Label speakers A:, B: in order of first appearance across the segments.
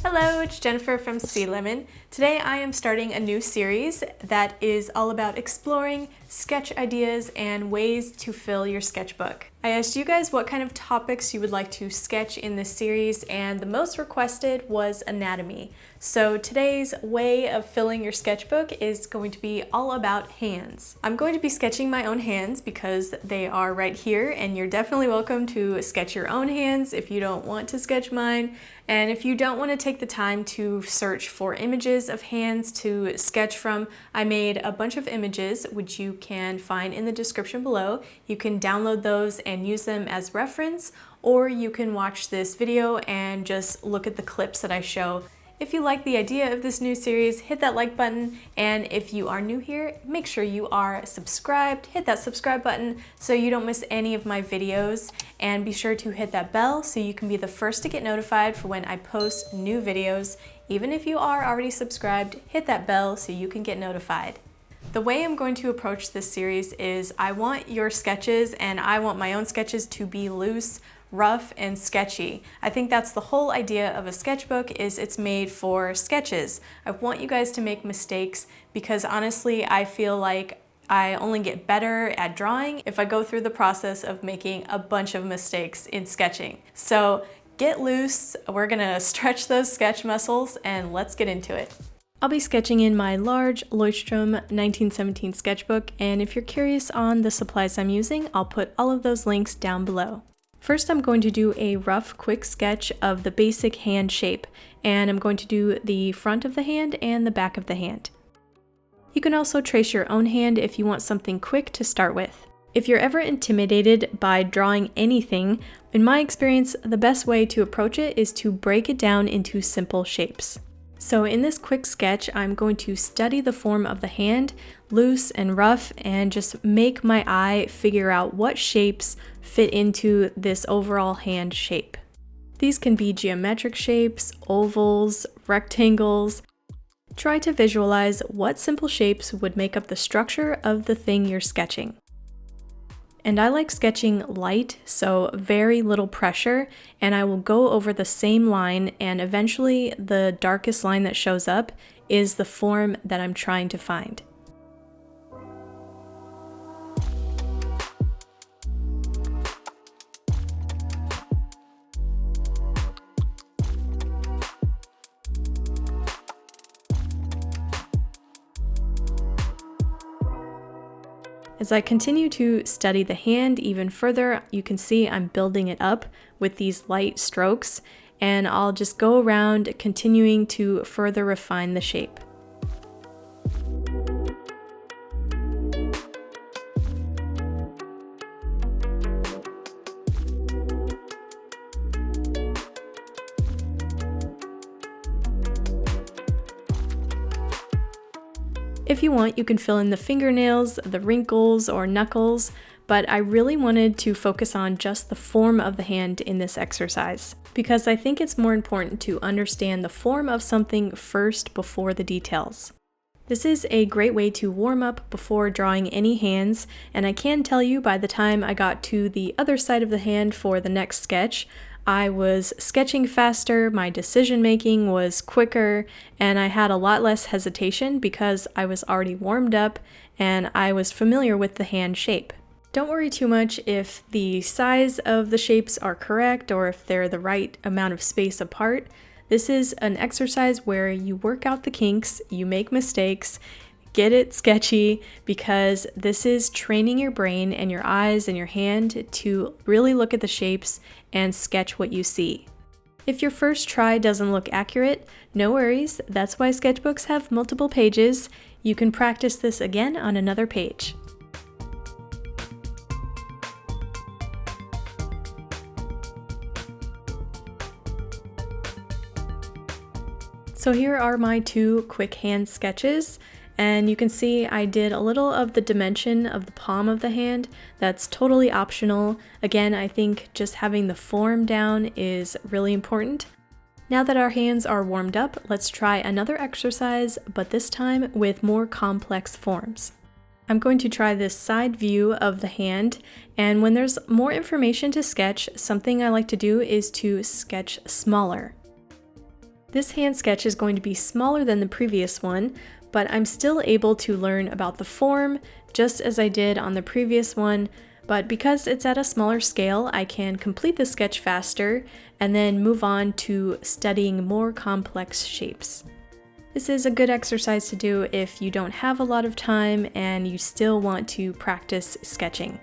A: Hello, it's Jennifer from heysealemon. Today I am starting a new series that is all about exploring sketch ideas and ways to fill your sketchbook. I asked you guys what kind of topics you would like to sketch in this series, and the most requested was anatomy. So today's way of filling your sketchbook is going to be all about hands. I'm going to be sketching my own hands because they are right here, and you're definitely welcome to sketch your own hands if you don't want to sketch mine. And if you don't want to take the time to search for images of hands to sketch from, I made a bunch of images which you can find in the description below. You can download those and use them as reference, or you can watch this video and just look at the clips that I show. If you like the idea of this new series, hit that like button, and if you are new here, make sure you are subscribed. Hit that subscribe button so you don't miss any of my videos, and be sure to hit that bell so you can be the first to get notified for when I post new videos. Even if you are already subscribed, hit that bell so you can get notified. The way I'm going to approach this series is I want your sketches and I want my own sketches to be loose, rough, and sketchy. I think that's the whole idea of a sketchbook, is it's made for sketches. I want you guys to make mistakes because honestly I feel like I only get better at drawing if I go through the process of making a bunch of mistakes in sketching. So get loose, we're gonna stretch those sketch muscles, and let's get into it. I'll be sketching in my large Leuchtturm 1917 sketchbook, and if you're curious on the supplies I'm using, I'll put all of those links down below. First, I'm going to do a rough, quick sketch of the basic hand shape, and I'm going to do the front of the hand and the back of the hand. You can also trace your own hand if you want something quick to start with. If you're ever intimidated by drawing anything, in my experience, the best way to approach it is to break it down into simple shapes. So in this quick sketch, I'm going to study the form of the hand, loose and rough, and just make my eye figure out what shapes fit into this overall hand shape. These can be geometric shapes, ovals, rectangles. Try to visualize what simple shapes would make up the structure of the thing you're sketching. And I like sketching light, so very little pressure, and I will go over the same line, and eventually the darkest line that shows up is the form that I'm trying to find. As I continue to study the hand even further, you can see I'm building it up with these light strokes, and I'll just go around continuing to further refine the shape. If you want, you can fill in the fingernails, the wrinkles, or knuckles, but I really wanted to focus on just the form of the hand in this exercise, because I think it's more important to understand the form of something first before the details. This is a great way to warm up before drawing any hands, and I can tell you by the time I got to the other side of the hand for the next sketch, I was sketching faster, my decision making was quicker, and I had a lot less hesitation because I was already warmed up and I was familiar with the hand shape. Don't worry too much if the size of the shapes are correct or if they're the right amount of space apart. This is an exercise where you work out the kinks, you make mistakes, get it sketchy, because this is training your brain and your eyes and your hand to really look at the shapes and sketch what you see. If your first try doesn't look accurate, no worries, that's why sketchbooks have multiple pages. You can practice this again on another page. So here are my two quick hand sketches. And you can see I did a little of the dimension of the palm of the hand. That's totally optional. Again, I think just having the form down is really important. Now that our hands are warmed up, let's try another exercise, but this time with more complex forms. I'm going to try this side view of the hand, and when there's more information to sketch, something I like to do is to sketch smaller. This hand sketch is going to be smaller than the previous one, but I'm still able to learn about the form just as I did on the previous one, but because it's at a smaller scale, I can complete the sketch faster and then move on to studying more complex shapes. This is a good exercise to do if you don't have a lot of time and you still want to practice sketching.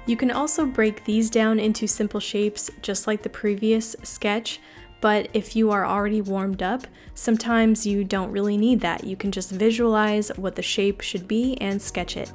A: You can also break these down into simple shapes just like the previous sketch, but if you are already warmed up, sometimes you don't really need that. You can just visualize what the shape should be and sketch it.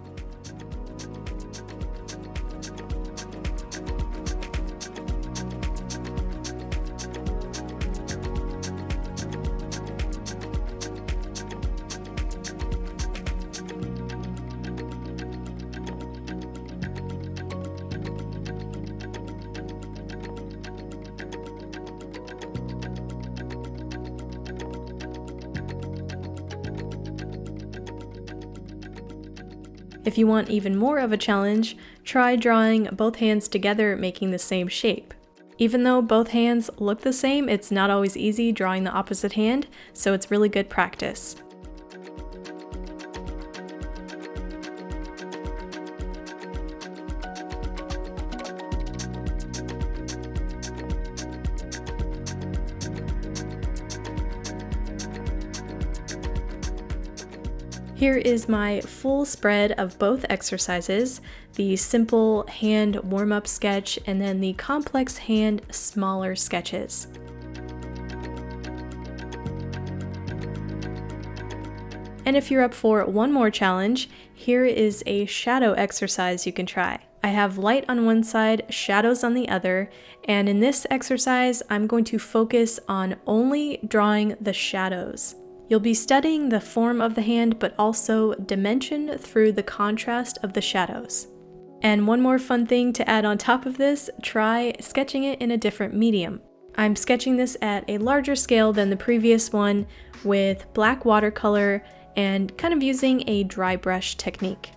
A: If you want even more of a challenge, try drawing both hands together making the same shape. Even though both hands look the same, it's not always easy drawing the opposite hand, so it's really good practice. Here is my full spread of both exercises, the simple hand warm-up sketch and then the complex hand smaller sketches. And if you're up for one more challenge, here is a shadow exercise you can try. I have light on one side, shadows on the other, and in this exercise, I'm going to focus on only drawing the shadows. You'll be studying the form of the hand, but also dimension through the contrast of the shadows. And one more fun thing to add on top of this, try sketching it in a different medium. I'm sketching this at a larger scale than the previous one with black watercolor and kind of using a dry brush technique.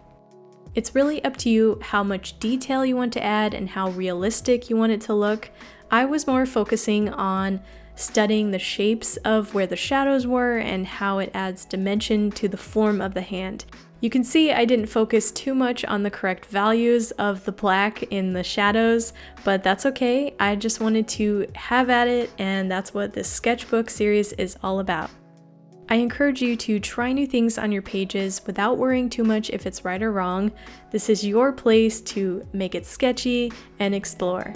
A: It's really up to you how much detail you want to add and how realistic you want it to look. I was more focusing on studying the shapes of where the shadows were and how it adds dimension to the form of the hand. You can see I didn't focus too much on the correct values of the black in the shadows, but that's okay. I just wanted to have at it, and that's what this sketchbook series is all about. I encourage you to try new things on your pages without worrying too much if it's right or wrong. This is your place to make it sketchy and explore.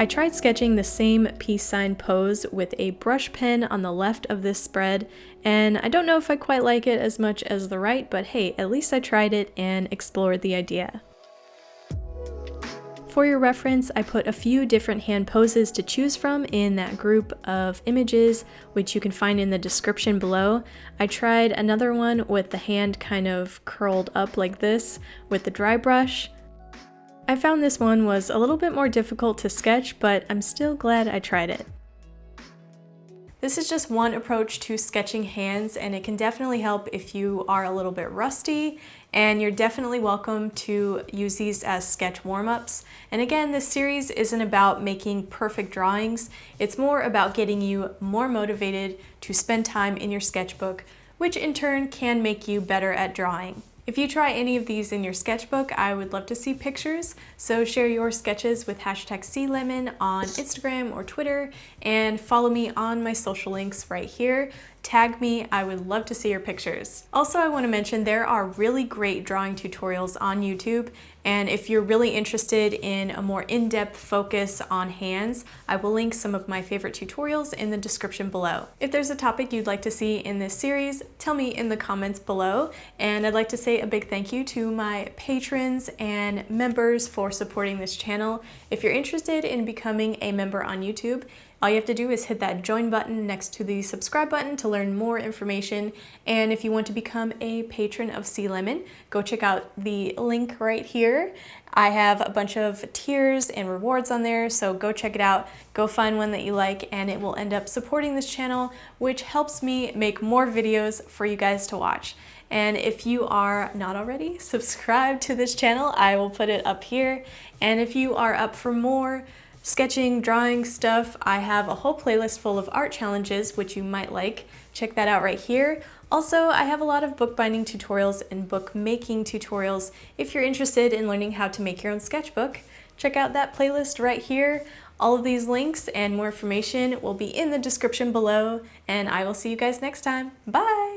A: I tried sketching the same peace sign pose with a brush pen on the left of this spread, and I don't know if I quite like it as much as the right, but hey, at least I tried it and explored the idea. For your reference, I put a few different hand poses to choose from in that group of images, which you can find in the description below. I tried another one with the hand kind of curled up like this with the dry brush. I found this one was a little bit more difficult to sketch, but I'm still glad I tried it. This is just one approach to sketching hands, and it can definitely help if you are a little bit rusty, and you're definitely welcome to use these as sketch warm-ups. And again, this series isn't about making perfect drawings, it's more about getting you more motivated to spend time in your sketchbook, which in turn can make you better at drawing. If you try any of these in your sketchbook, I would love to see pictures, so share your sketches with #heysealemon on Instagram or Twitter, and follow me on my social links right here. Tag me, I would love to see your pictures. Also, I want to mention there are really great drawing tutorials on YouTube, and if you're really interested in a more in-depth focus on hands, I will link some of my favorite tutorials in the description below. If there's a topic you'd like to see in this series, tell me in the comments below, and I'd like to say a big thank you to my patrons and members for supporting this channel. If you're interested in becoming a member on YouTube, All you have to do is hit that join button next to the subscribe button to learn more information. And if you want to become a patron of Sea Lemon, go check out the link right here. I have a bunch of tiers and rewards on there, so go check it out. Go find one that you like, and it will end up supporting this channel, which helps me make more videos for you guys to watch. And if you are not already subscribed to this channel, I will put it up here. And if you are up for more sketching, drawing stuff, I have a whole playlist full of art challenges, which you might like. Check that out right here. Also, I have a lot of bookbinding tutorials and bookmaking tutorials. If you're interested in learning how to make your own sketchbook, check out that playlist right here. All of these links and more information will be in the description below, and I will see you guys next time. Bye!